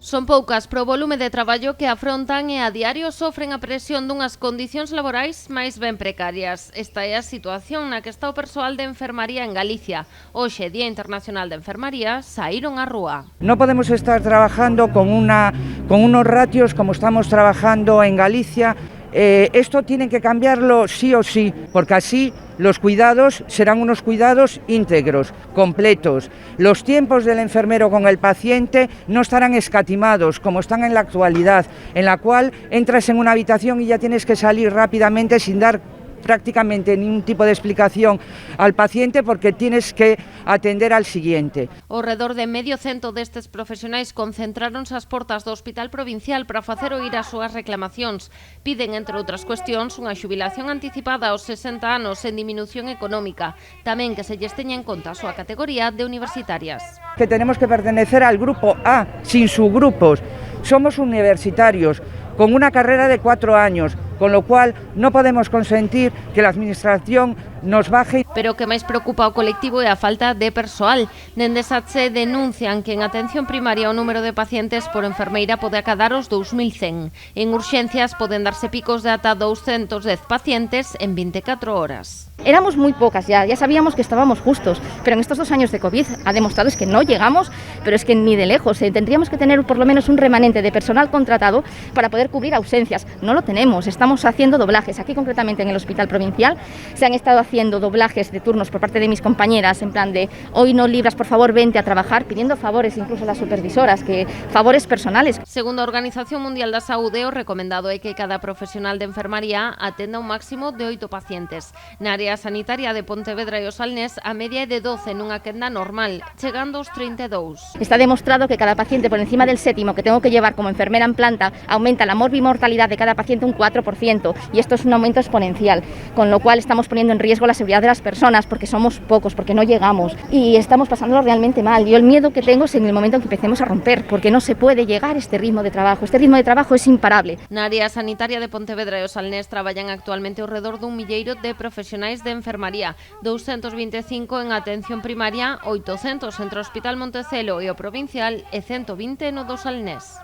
Son poucas pro volume de traballo que afrontan e a diario sofren a presión dunhas condicións laborais máis ben precarias. Esta é a situación na que está o persoal de enfermaría en Galicia. Hoxe, Día Internacional de Enfermaría, saíron á rúa. No podemos estar trabajando con unos ratios como estamos trabajando en Galicia. Esto tienen que cambiarlo sí o sí, porque así los cuidados serán unos cuidados íntegros, completos. Los tiempos del enfermero con el paciente no estarán escatimados como están en la actualidad, en la cual entras en una habitación y ya tienes que salir rápidamente sin dar prácticamente ningún tipo de explicación al paciente porque tienes que atender al siguiente. Ao redor de medio cento destes profesionais concentráronse ás portas do Hospital Provincial para facer oír as súas reclamacións. Piden, entre outras cuestións, unha xubilación anticipada aos 60 anos en diminución económica. Tamén que se lles teña en conta a súa categoría de universitarias. Que tenemos que pertenecer al grupo A, sin subgrupos. Somos universitarios, con una carrera de 4 años, con lo cual no podemos consentir que la Administración nos baje. Pero o que máis preocupa ao colectivo é a falta de persoal. Dende SATSE denuncian que en atención primaria o número de pacientes por enfermeira pode acadar os 2100. En urxencias poden darse picos de ata 210 pacientes en 24 horas. Éramos muy pocas ya sabíamos que estábamos justos, pero en estos 2 años de COVID ha demostrado es que no llegamos, pero es que ni de lejos. Tendríamos que tener por lo menos un remanente de personal contratado para poder cubrir ausencias. No lo tenemos, estamos haciendo doblajes. Aquí concretamente en el Hospital Provincial se han estado haciendo doblajes de turnos por parte de mis compañeras en plan de hoy no libras, por favor vente a trabajar, pidiendo favores incluso a las supervisoras, que favores personales. Segundo a Organización Mundial da Saúde, o recomendado é que cada profesional de enfermaría atenda un máximo de 8 pacientes. Na área sanitaria de Pontevedra e o Salnés, a media é de 12 nunha quenda normal, chegando aos 32. Está demostrado que cada paciente por encima del 7º que tengo que llevar como enfermera en planta aumenta la morbimortalidad de cada paciente un 4% y esto es un aumento exponencial, con lo cual estamos poniendo en riesgo la seguridad de las personas porque somos pocos, porque no llegamos y estamos pasándolo realmente mal. Yo el miedo que tengo es en el momento en que empecemos a romper, porque no se puede llegar a este ritmo de trabajo. Este ritmo de trabajo es imparable. Na área sanitaria de Pontevedra e o Salnés traballan actualmente ao redor dun milleiro de profesionais de enfermaría, 225 en atención primaria, 800 entre o Hospital Montecelo e o Provincial e 120 no do Salnés.